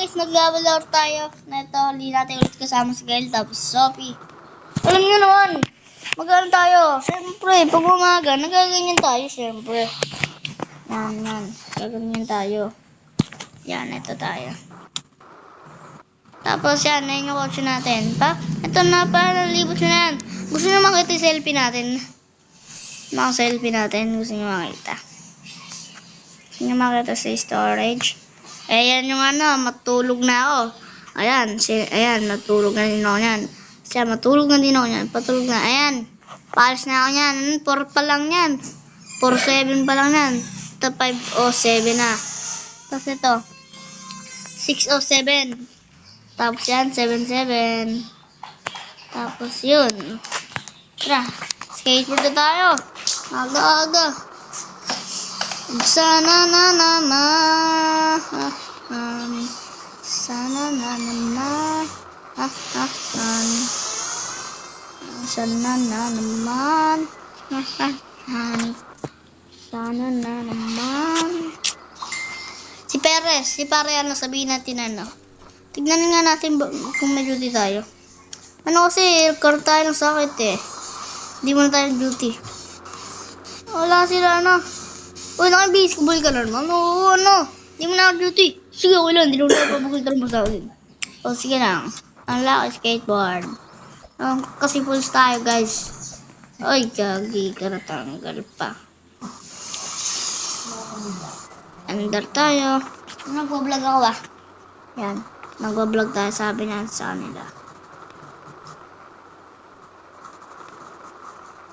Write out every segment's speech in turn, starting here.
guys, nag-level up tayo. Neto, hindi natin ulit kasama si Gail tapos Sophie. Alam nyo naman, mag-ano tayo. Siyempre, pag umaga, nagaganyan tayo siyempre. Yan. Gaganyan tayo. Yan, ito tayo. Tapos yan, ayun yung kotse natin. Ito na pa, nalibot nyo na yan. Gusto nyo makita yung selfie natin? Mga selfie natin, gusto nyo makita. Gusto nyo makita sa storage. Ayan yung matulog na ako. Ayan, matulog na din ako yan. Siya, matulog na din ako yan. Patulog na, ayan. Palis na ako yan. 4 pa lang yan. 4-7 pa lang yan. Ito, 5-07 na. Tapos ito, 6-07. Tapos yan, 7-7. Tapos yun. Tara, skateboard na tayo. Aga-aga. Sana na naman. Sana na naman. Sana na naman. Sana na naman. Si Perez, sabihin natin Tignan nga natin kung may duty tayo. Kasi, karoon tayo ng sakit Hindi mo na tayo duty. Wala sila Uy, naka-baseball ka naman. Hindi mo na duty. Sige, okay lang. Hindi mo na pabukil ka naman sa akin. Sige lang. Ang laki skateboard. Kasi full tayo, guys. Ay, gagi. Karatanggal pa. Under tayo. Nagbablog ako Yan. Nagbablog tayo. Sabi niya sa kanila.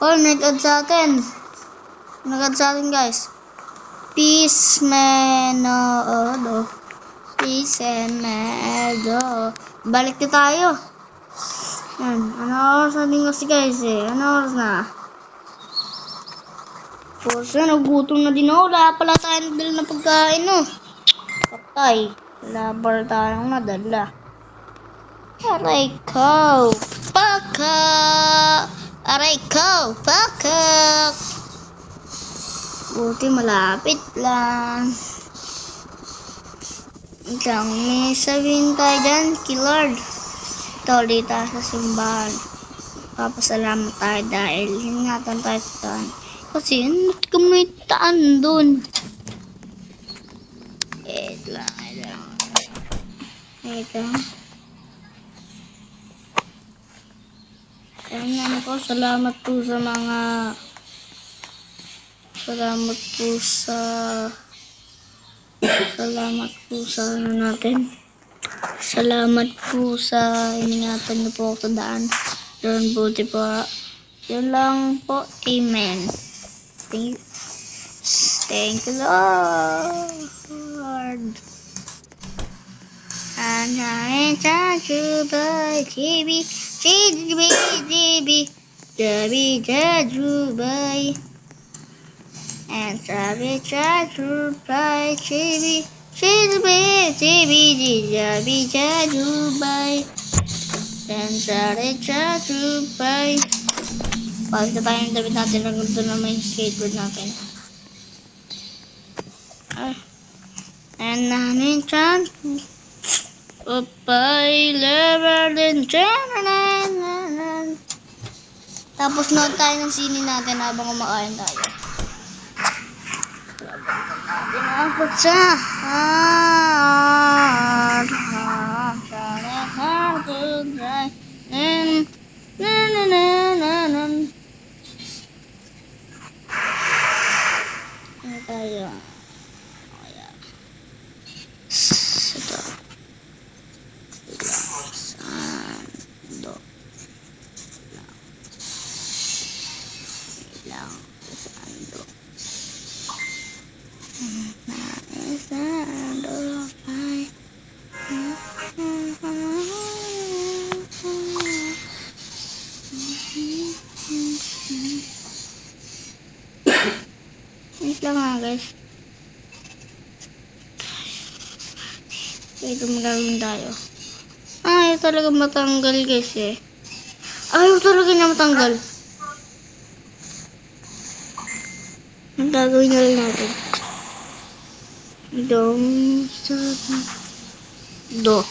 Nag-add sa atin. Nag-add sa atin, guys. Peace Menodo. Peace Menodo. Balik na tayo. Yan. Ano oras na din kasi guys Ano oras na? Kasi nagutom na din ako. Wala pala tayo nadala na pagkain Patay. Wala pala tayong nadala. Aray ko. Paka. Aray ko. Paka. Buti malapit lang. May sabihin tayo dyan, Lord. Ito ulit tayo sa simbahan. Papasalamat tayo dahil hinatan tayo sa taan. Kasi may taan dun. Wait lang. Ayan salamat po sa mga Salamat po sa iningatan niyo po ako sa daan. Yun, buti po. Yun lang po. Amen. Thank you, Lord. And I thank you, by GB. And sabi jaju by chibi jaju by and sabi jaju by pagka tayo yung damit natin lang doon na may skateboard natin and namin chan upay level din tapos nood tayo ng sini natin habang kumakain tayo. Dinapot sa tayo. Ito. Sando. Sando. Wait lang guys. Ito magagawin tayo. Ayaw talaga matanggal guys Ayaw talaga niya matanggal. Ang gagawin na rin natin. Don't stop. Do.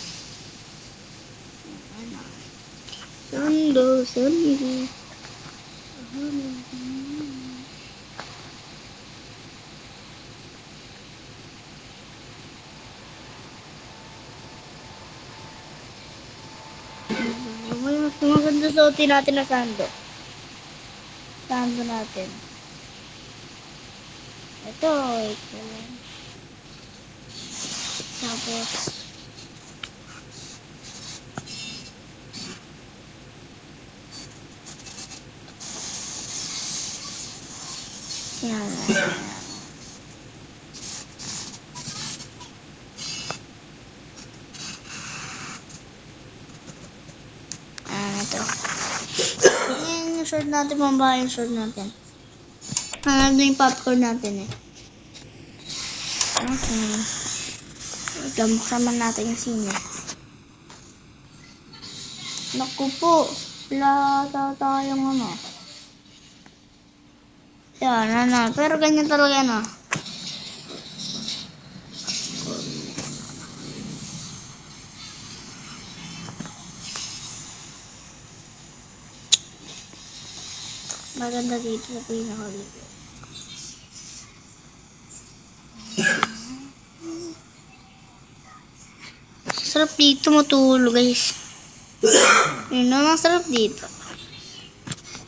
Sundo, sundo. Mas maganda suotin natin na sando. Sando natin. Ito. Tapos, yan. Ito. Yan yung short natin, pambahay yung short natin. Ano yung popcorn natin eh. Okay. Buksan man natin yung sine. Naku po. Wala tayong ano. Yan, ano. Pero ganyan talaga ano. Maganda dito sa pinakalikod. Sarap dito matulog guys. Yun ang sarap dito.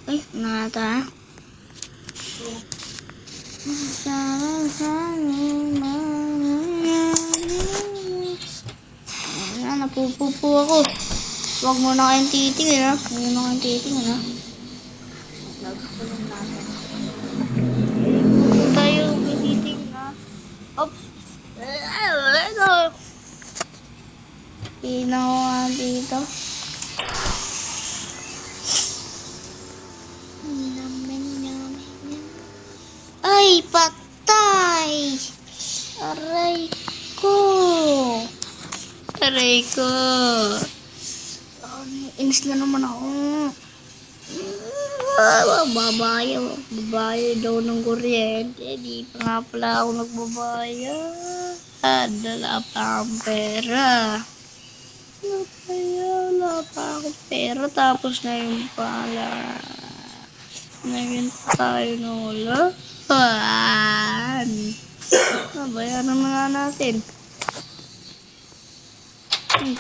Ay, nata. Napupupo ako. Huwag mo na kayong titingin ha. Huwag mo na kayong titingin ha. Nagkulong natin. Huwag tayo titingin ha. Oops. Ito. Pinawa dito. Ay, patay! Aray ko! Aray ko! Inis na naman ako. Babae daw ng kuryente. Di pa nga pala ako nagbabayad. Wala pa akong pera. Wala pa akong pera. Tapos na yung pala. Ngayon pa tayo nulo. Bayaran na nga natin.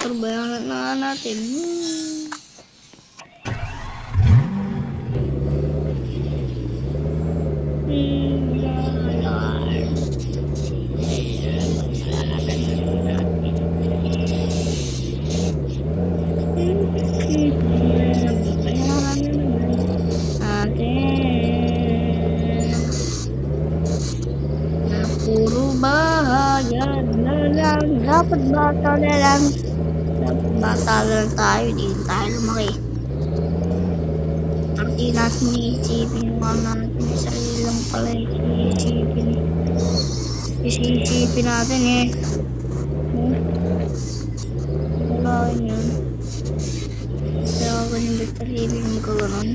Bayaran na nga natin. Puro bayad na lang. Dapat bata na lang. Dapat bata na lang tayo. Di tayo lumaki. Hindi natin iisipin yung mga natin. Sarili lang pala iisipin. Isisipin natin eh. Wala yun. Kaya ako yung bigtasipin mo ka gano'n.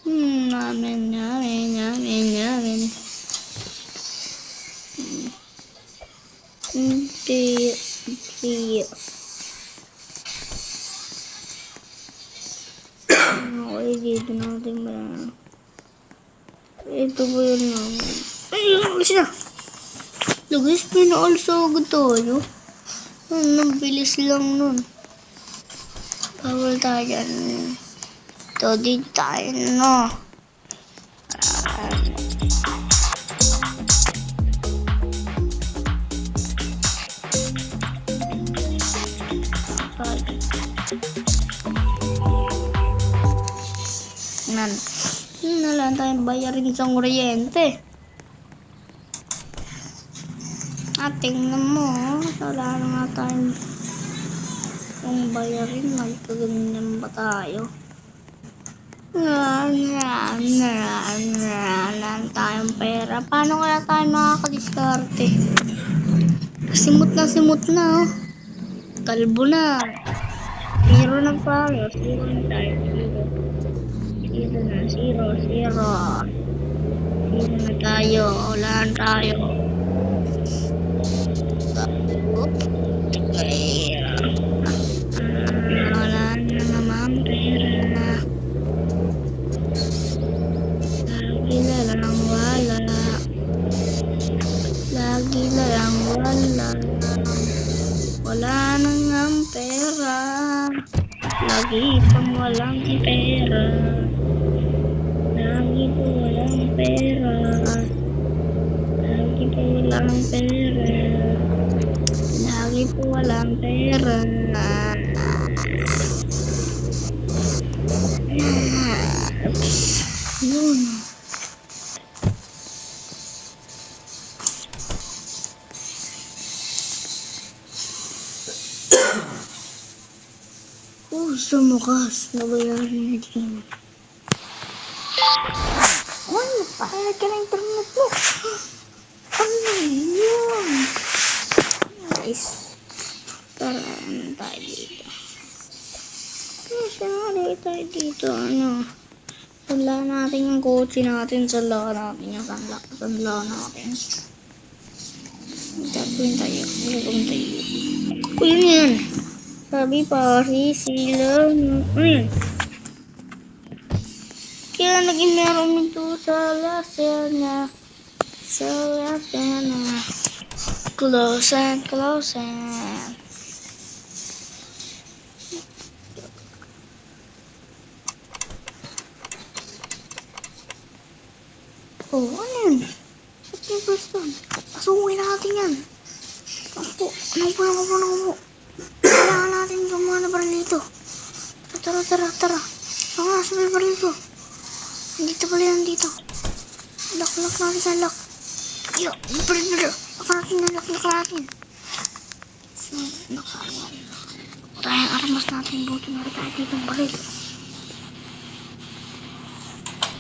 Namin. Hindi. Okay, dito natin ba? Ito ba yun namin? Ay, alis na! Lagis, pinaalsa agad tayo. Ang bilis lang nun. Bawal tayo dyan. Ito din tayo, no? Nalang tayong bayarin sa kuryente. Tingnan mo, wala na nga tayong kung bayarin, magkaganyan ba tayo? Wala tayong pera. Paano kaya tayo makakadiskarte? Simut na, oh. Kalbo na. Zero na tayo. Zero na tayo. Wala na tayo. lang wala nang ang pera. Lagi pang walang pera. Lagi po walang pera. Lagi po walang pera. Lagi po walang pera. Yun. Sa mukas, nabayaran na din. Ay, napakayag ka na internet mo. Ano yun? Guys, tara, ano tayo dito? Saan tayo dito? Ano? Sanla natin yung kotse natin. Sanla natin yung sanla natin. Tapos tayo. Uy, yun yan. Sabi pa, sila. Ano yan? Kaya naging meron nito sa laser na. Sa laser na. Close and close and. Oh, ano yun? Ba't yung first one? Pasukin natin yan. Ako, ano po. Kailangan natin gumawa na baril dito. Tara. Ako na, sabi baril dito. Dito pala yan dito. Lock natin sa lock. Yo, baril. Lock natin. So, nakaroon. Tayang armas natin. Buti na rin tayo dito ng baril.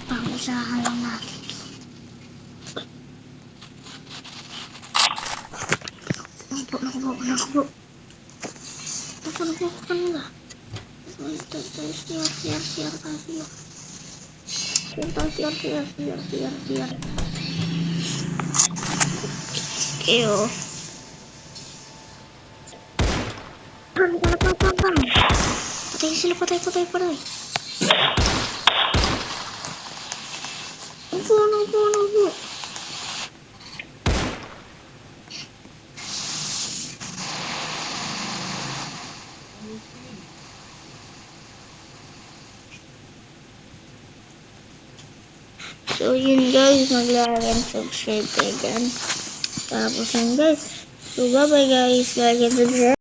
Pang-usahan lang natin. Nakabo. Nakabo kanila. Siar. Ew. Parang. Patay sila, patay. Upo. So yun guys, mag-like and subscribe kayo dyan. Tapos yun guys. So bye bye guys, like and subscribe.